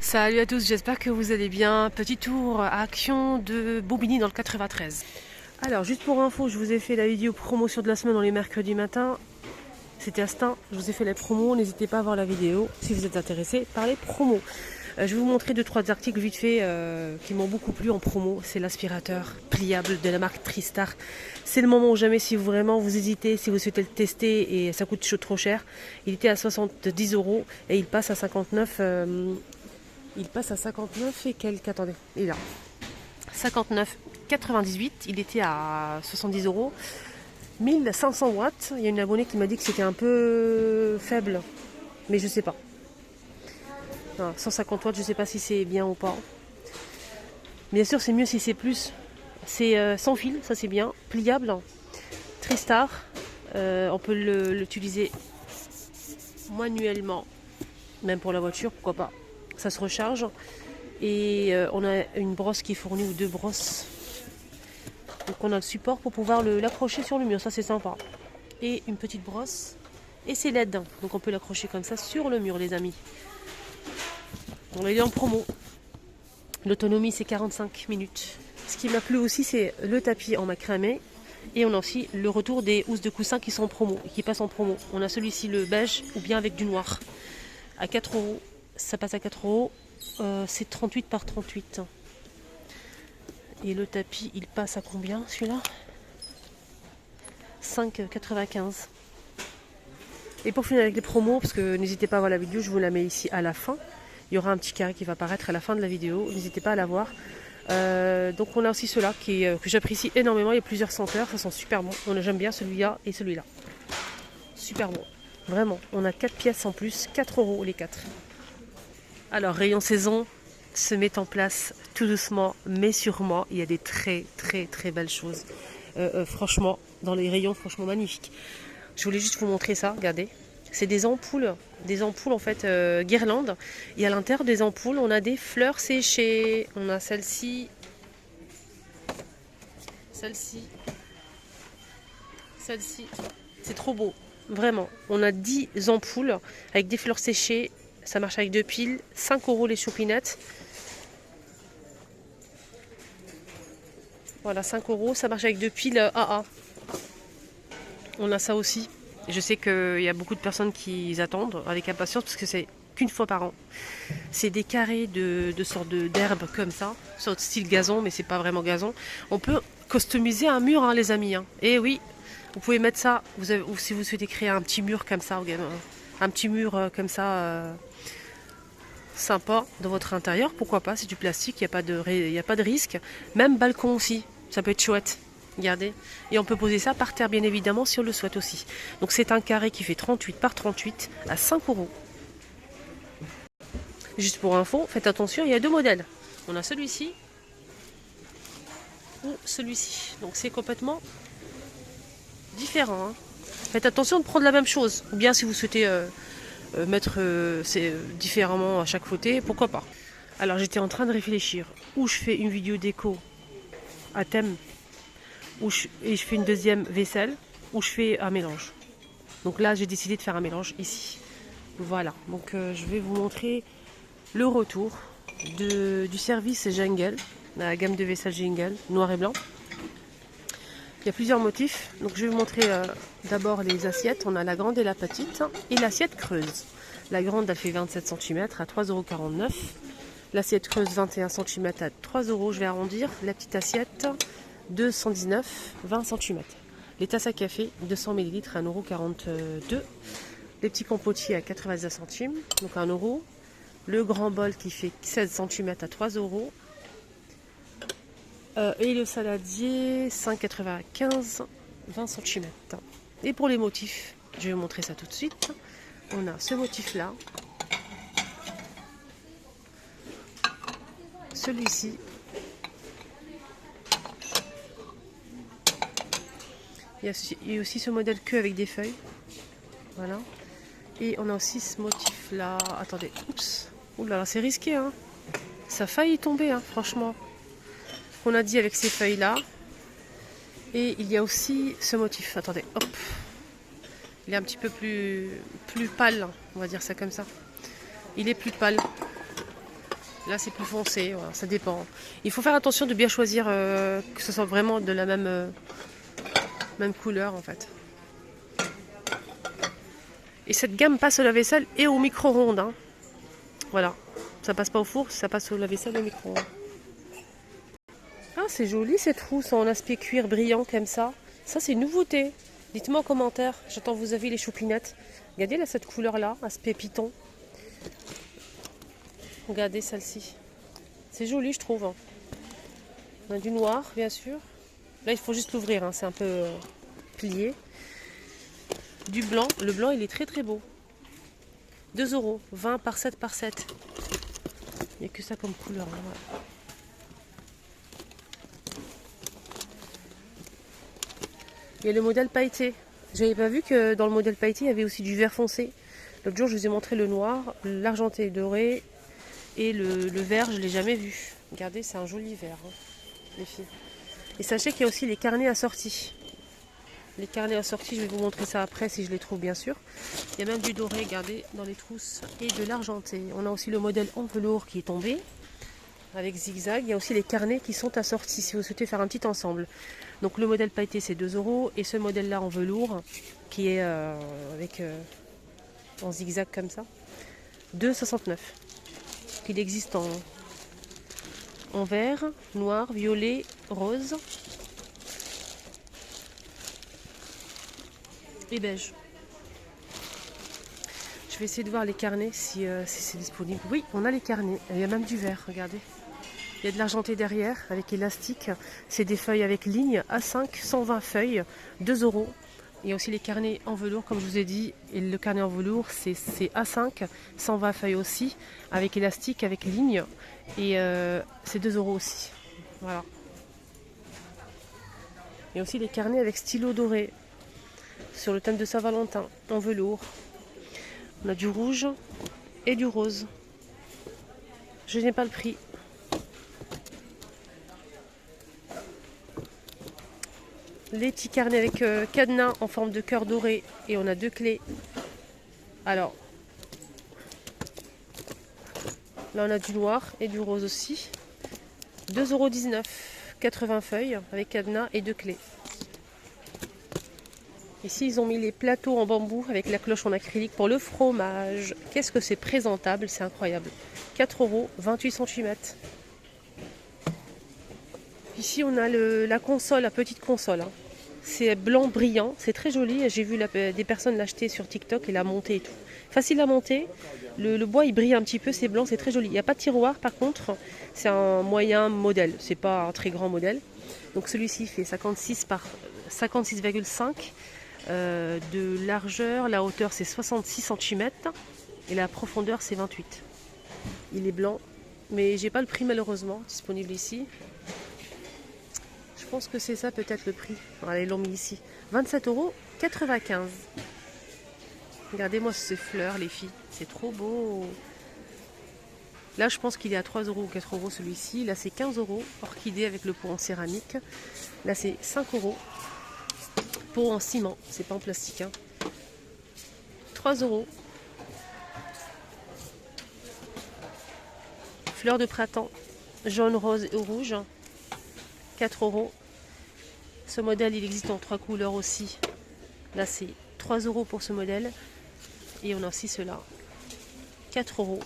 Salut à tous, j'espère que vous allez bien. Petit tour à Action de Bobigny dans le 93. Alors, juste pour info, je vous ai fait la vidéo promotion de la semaine dans les mercredis matins. C'était instant, je vous ai fait les promos. N'hésitez pas à voir la vidéo si vous êtes intéressé par les promos. Je vais vous montrer 2-3 articles vite fait qui m'ont beaucoup plu en promo. C'est l'aspirateur pliable de la marque Tristar. C'est le moment ou jamais si vous vraiment vous hésitez, si vous souhaitez le tester et ça coûte trop cher. Il était à 70 € et il passe à 59. Il passe à 59 et quelques. Attendez, il est là. 59,98. Il était à 70 €. 1500 watts. Il y a une abonnée qui m'a dit que c'était un peu faible. Mais je sais pas. Non, 150 watts, je sais pas si c'est bien ou pas. Bien sûr, c'est mieux si c'est plus. C'est sans fil, ça c'est bien. Pliable. Tristar. On peut l'utiliser manuellement. Même pour la voiture, pourquoi pas. Ça se recharge. Et on a une brosse qui est fournie ou deux brosses. Donc on a le support pour pouvoir l'accrocher sur le mur, ça c'est sympa. Et une petite brosse. Et c'est LED, donc on peut l'accrocher comme ça sur le mur les amis. On est en promo. L'autonomie c'est 45 minutes. Ce qui m'a plu aussi c'est le tapis en macramé. Et on a aussi le retour des housses de coussin qui sont en promo, qui passent en promo. On a celui-ci le beige ou bien avec du noir. À 4 €, ça passe à 4 €. C'est 38 par 38. Et le tapis, il passe à combien celui-là? 5,95. Et pour finir avec les promos, parce que n'hésitez pas à voir la vidéo, je vous la mets ici à la fin. Il y aura un petit carré qui va apparaître à la fin de la vidéo. N'hésitez pas à la voir. Donc on a aussi ceux-là que j'apprécie énormément. Il y a plusieurs senteurs, ça sent super bon. J'aime bien celui-là et celui-là. Super bon. Vraiment. On a 4 pièces en plus. 4 € les 4. Alors, rayon saison se met en place tout doucement, mais sûrement. Il y a des très, très, très belles choses. Franchement, dans les rayons, franchement magnifiques. Je voulais juste vous montrer ça, regardez. C'est des ampoules en fait, guirlandes. Et à l'intérieur des ampoules, on a des fleurs séchées. On a celle-ci, celle-ci, celle-ci. C'est trop beau, vraiment. On a 10 ampoules avec des fleurs séchées. Ça marche avec 2 piles. 5 € les choupinettes. Voilà, 5 €. Ça marche avec 2 piles AA. On a ça aussi. Je sais qu'il y a beaucoup de personnes qui attendent avec impatience parce que c'est qu'une fois par an. C'est des carrés de sortes d'herbes comme ça, sorte style gazon, mais c'est pas vraiment gazon. On peut customiser un mur, hein, les amis. Hein. Et oui, vous pouvez mettre ça. Ou si vous souhaitez créer un petit mur comme ça, un petit mur comme ça. Sympa dans votre intérieur, pourquoi pas, c'est du plastique, il n'y a pas de risque. Même balcon aussi, ça peut être chouette. Regardez. Et on peut poser ça par terre, bien évidemment, si on le souhaite aussi. Donc c'est un carré qui fait 38 par 38 à 5 €. Juste pour info, faites attention, il y a 2 modèles. On a celui-ci ou celui-ci. Donc c'est complètement différent. Hein. Faites attention de prendre la même chose. Ou bien si vous souhaitez mettre différemment à chaque fauteuil, pourquoi pas. Alors j'étais en train de réfléchir. Où je fais une vidéo déco à thème. Et je fais une deuxième vaisselle où je fais un mélange. Donc là, j'ai décidé de faire un mélange ici. Voilà. Donc je vais vous montrer le retour du service Jungle, la gamme de vaisselle Jungle, noir et blanc. Il y a plusieurs motifs. Donc je vais vous montrer d'abord les assiettes. On a la grande et la petite. Et l'assiette creuse. La grande, elle fait 27 cm à 3,49 €. L'assiette creuse, 21 cm à 3 €. Je vais arrondir. La petite assiette, 219, 20 cm. Les tasses à café, 200 ml à 1,42 €. Les petits compotiers à 90 centimes, donc 1 €. Le grand bol qui fait 16 cm à 3 €. Et le saladier, 5,95, 20 cm. Et pour les motifs, je vais vous montrer ça tout de suite. On a ce motif-là. Celui-ci. Il y a aussi ce modèle queue avec des feuilles. Voilà. Et on a aussi ce motif-là. Attendez. Oups. Ouh là là, c'est risqué, hein. Ça a failli tomber, hein, franchement. On a dit avec ces feuilles-là. Et il y a aussi ce motif. Attendez, hop. Il est un petit peu plus pâle, on va dire ça comme ça. Il est plus pâle. Là, c'est plus foncé, voilà, ça dépend. Il faut faire attention de bien choisir que ce soit vraiment de la même couleur en fait. Et cette gamme passe au lave-vaisselle et au micro-ondes. Hein. Voilà. Ça passe pas au four, ça passe au lave-vaisselle et au micro-ondes. Ah, c'est joli cette housse en aspect cuir brillant comme ça. Ça, c'est une nouveauté. Dites-moi en commentaire. J'attends vos avis, les choupinettes. Regardez là, cette couleur-là, aspect python. Regardez celle-ci. C'est joli, je trouve. On a du noir, bien sûr. Là, il faut juste l'ouvrir. Hein. C'est un peu plié. Du blanc. Le blanc, il est très très beau. 2 €. 20 par 7 par 7. Il n'y a que ça comme couleur. Hein. Voilà. Il y a le modèle pailleté. J'avais pas vu que dans le modèle pailleté, il y avait aussi du vert foncé. L'autre jour, je vous ai montré le noir, l'argenté doré et le vert, je ne l'ai jamais vu. Regardez, c'est un joli vert, hein, les filles. Et sachez qu'il y a aussi les carnets assortis. Les carnets assortis, je vais vous montrer ça après si je les trouve, bien sûr. Il y a même du doré, regardez, dans les trousses et de l'argenté. On a aussi le modèle en velours qui est tombé avec zigzag. Il y a aussi les carnets qui sont assortis si vous souhaitez faire un petit ensemble. Donc le modèle pailleté c'est 2 € et ce modèle là en velours qui est avec en zigzag comme ça 2,69 €. Il existe en vert, noir, violet, rose et beige. Je vais essayer de voir les carnets si c'est disponible. Oui, on a les carnets. Il y a même du vert, regardez. Il y a de l'argenté derrière avec élastique. C'est des feuilles avec ligne A5, 120 feuilles, 2 €. Il y a aussi les carnets en velours, comme je vous ai dit. Et le carnet en velours, c'est A5, 120 feuilles aussi, avec élastique, avec ligne. Et c'est 2 € aussi. Voilà. Il y a aussi les carnets avec stylo doré, sur le thème de Saint-Valentin, en velours. On a du rouge et du rose. Je n'ai pas le prix. Les petits carnets avec cadenas en forme de cœur doré et on a 2 clés. Alors, là on a du noir et du rose aussi. 2,19 €, 80 feuilles avec cadenas et 2 clés. Ici ils ont mis les plateaux en bambou avec la cloche en acrylique pour le fromage. Qu'est-ce que c'est présentable, c'est incroyable. 4 €, 28 cm. Ici on a la console, la petite console. Hein. C'est blanc brillant, c'est très joli. J'ai vu des personnes l'acheter sur TikTok et la monter et tout. Facile à monter. Le bois il brille un petit peu, c'est blanc, c'est très joli. Il n'y a pas de tiroir par contre, c'est un moyen modèle, c'est pas un très grand modèle. Donc celui-ci fait 56 par 56,5 de largeur, la hauteur c'est 66 cm et la profondeur c'est 28. Il est blanc, mais j'ai pas le prix malheureusement disponible ici. Je pense que c'est ça peut-être le prix. Voilà, ils l'ont mis ici. 27,95 €. Regardez-moi ces fleurs, les filles. C'est trop beau. Là, je pense qu'il est à 3 € ou 4 € celui-ci. Là, c'est 15 €. Orchidée avec le pot en céramique. Là, c'est 5 €. Pot en ciment. C'est pas en plastique. Hein. 3 €. Fleurs de printemps. Jaune, rose et rouge. 4 €. Ce modèle, il existe en 3 couleurs aussi. Là, c'est 3 € pour ce modèle. Et on a aussi ceux-là. 4 €.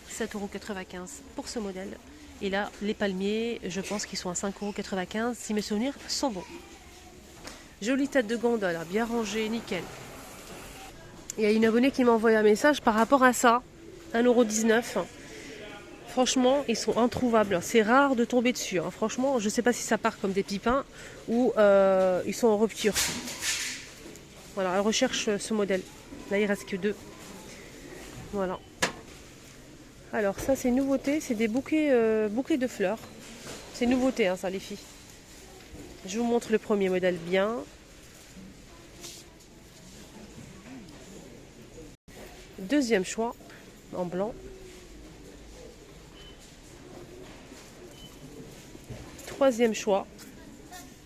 7,95 € pour ce modèle. Et là, les palmiers, je pense qu'ils sont à 5,95 € si mes souvenirs sont bons. Jolie tête de gondole, bien rangée, nickel. Il y a une abonnée qui m'a envoyé un message par rapport à ça. 1,19 €. Franchement, ils sont introuvables. C'est rare de tomber dessus. Hein. Franchement, je ne sais pas si ça part comme des pipins ou ils sont en rupture. Voilà, elle recherche ce modèle. Là, il ne reste que 2. Voilà. Alors, ça, c'est une nouveauté. C'est des bouquets de fleurs. C'est une nouveauté, hein, ça, les filles. Je vous montre le premier modèle bien. Deuxième choix, en blanc. Troisième choix,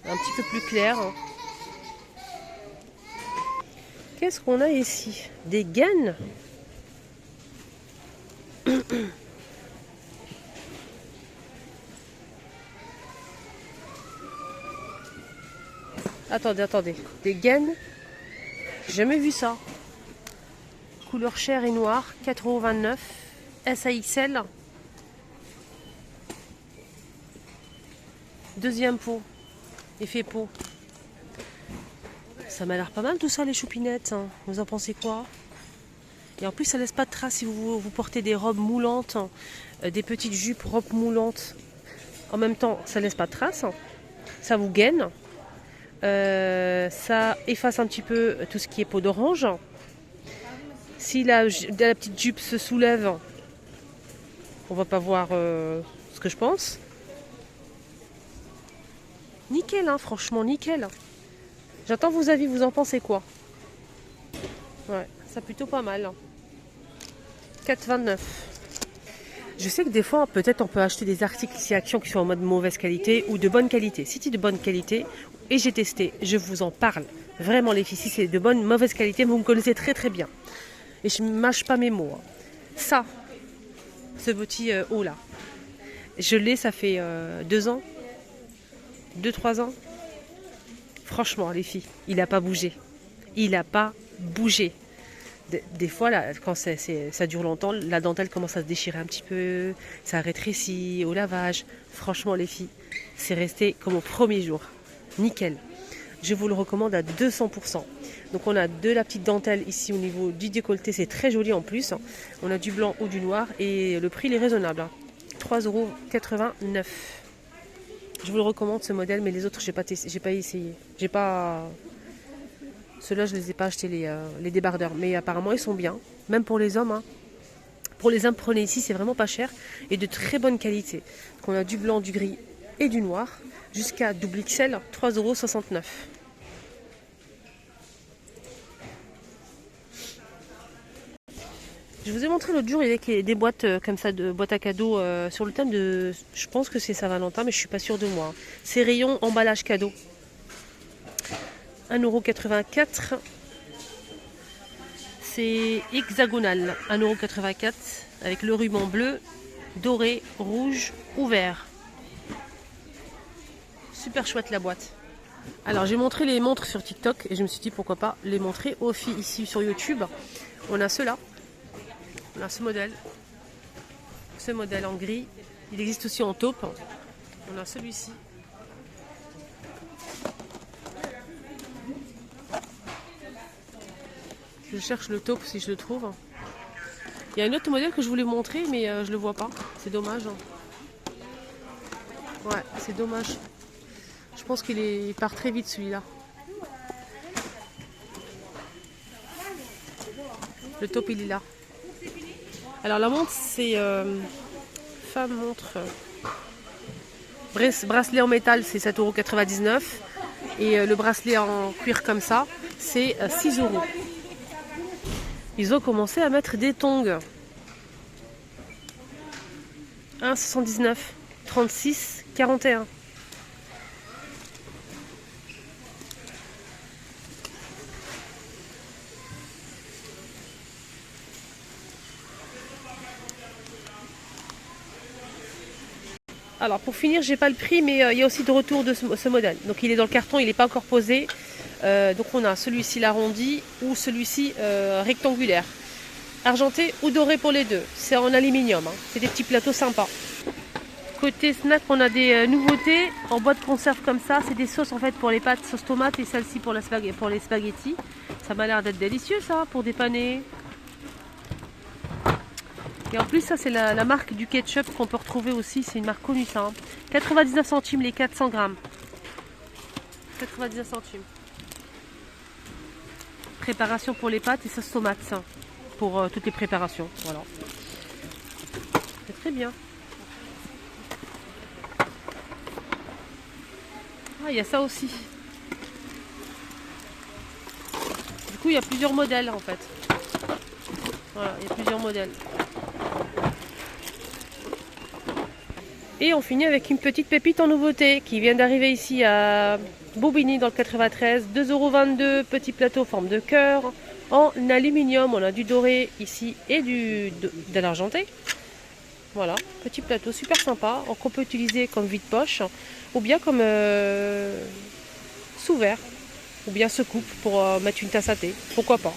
un petit peu plus clair. Qu'est-ce qu'on a ici? Des gaines. Attendez. Des gaines. J'ai jamais vu ça. Couleur chair et noir, 4,29 €. SAXL. Deuxième pot. Effet pot. Ça m'a l'air pas mal tout ça, les choupinettes. Hein. Vous en pensez quoi? Et en plus, ça laisse pas de traces si vous portez des robes moulantes, des petites jupes, robes moulantes. En même temps, ça laisse pas de traces. Ça vous gaine. Ça efface un petit peu tout ce qui est peau d'orange. Si la petite jupe se soulève, on va pas voir ce que je pense. Nickel, hein, franchement, nickel. J'attends vos avis, vous en pensez quoi? Ouais, ça plutôt pas mal. 4,29 €. Je sais que des fois, peut-être on peut acheter des articles ici Action qui sont en mode mauvaise qualité ou de bonne qualité. Si c'est de bonne qualité, et j'ai testé, je vous en parle. Vraiment les filles, si c'est de bonne, mauvaise qualité, vous me connaissez très très bien. Et je ne mâche pas mes mots. Hein. Ça, ce petit haut là, je l'ai, ça fait 2 ans, 2-3 ans. Franchement les filles, il n'a pas bougé. Il n'a pas bougé. Des fois, là, quand ça dure longtemps, la dentelle commence à se déchirer un petit peu, ça rétrécit au lavage. Franchement, les filles, c'est resté comme au premier jour. Nickel. Je vous le recommande à 200%. Donc, on a de la petite dentelle ici au niveau du décolleté, c'est très joli en plus. On a du blanc ou du noir et le prix il est raisonnable. 3,89 €. Je vous le recommande ce modèle, mais les autres, j'ai pas essayé. Ceux-là, je ne les ai pas achetés, les débardeurs. Mais apparemment, ils sont bien. Même pour les hommes. Hein. Pour les hommes, prenez ici, c'est vraiment pas cher. Et de très bonne qualité. Donc, on a du blanc, du gris et du noir. Jusqu'à double XL, 3,69 €. Je vous ai montré l'autre jour, il y avait des boîtes comme ça, de boîtes à cadeaux sur le thème de... Je pense que c'est Saint-Valentin, mais je ne suis pas sûre de moi. C'est rayon emballage cadeau. 1,84 €. C'est hexagonal. 1,84 € avec le ruban bleu, doré, rouge ou vert. Super chouette la boîte. Alors j'ai montré les montres sur TikTok et je me suis dit pourquoi pas les montrer aux filles ici sur YouTube. On a ceux-là. On a ce modèle en gris. Il existe aussi en taupe. On a celui-ci. Je cherche le taupe si je le trouve. Il y a un autre modèle que je voulais montrer, mais je le vois pas. C'est dommage. Ouais, c'est dommage. Je pense qu'il part très vite celui-là. Le taupe il est là. Alors la montre c'est femme montre bracelet en métal c'est 7,99 € et le bracelet en cuir comme ça c'est 6 €. Ils ont commencé à mettre des tongs. 1,79 €, 36, 41. Alors pour finir, j'ai pas le prix, mais il y a aussi de retour de ce modèle. Donc il est dans le carton, il n'est pas encore posé. Donc on a celui-ci l'arrondi ou celui-ci rectangulaire. Argenté ou doré pour les deux. C'est en aluminium. Hein. C'est des petits plateaux sympas. Côté snack, on a des nouveautés en boîte de conserve comme ça. C'est des sauces en fait pour les pâtes, sauce tomate et celle-ci pour les spaghettis. Ça m'a l'air d'être délicieux ça pour dépanner. Et en plus, ça, c'est la marque du ketchup qu'on peut retrouver aussi. C'est une marque connue, ça. Hein. 99 centimes les 400 grammes. 99 centimes. Préparation pour les pâtes et sauce tomate, ça. Pour toutes les préparations. Voilà. C'est très bien. Ah, il y a ça aussi. Du coup, il y a plusieurs modèles, en fait. Voilà, il y a plusieurs modèles. Et on finit avec une petite pépite en nouveauté qui vient d'arriver ici à Bobigny dans le 93. 2,22 €, petit plateau forme de cœur en aluminium. On a du doré ici et de l'argenté. Voilà, petit plateau super sympa qu'on peut utiliser comme vide-poche ou bien comme sous-verre. ou bien se coupe pour mettre une tasse à thé. Pourquoi pas?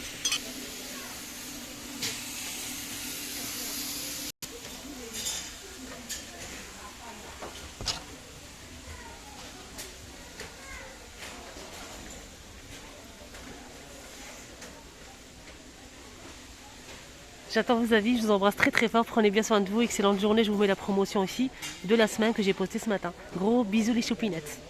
J'attends vos avis, je vous embrasse très très fort, prenez bien soin de vous, excellente journée, je vous mets la promotion ici de la semaine que j'ai postée ce matin. Gros bisous les choupinettes.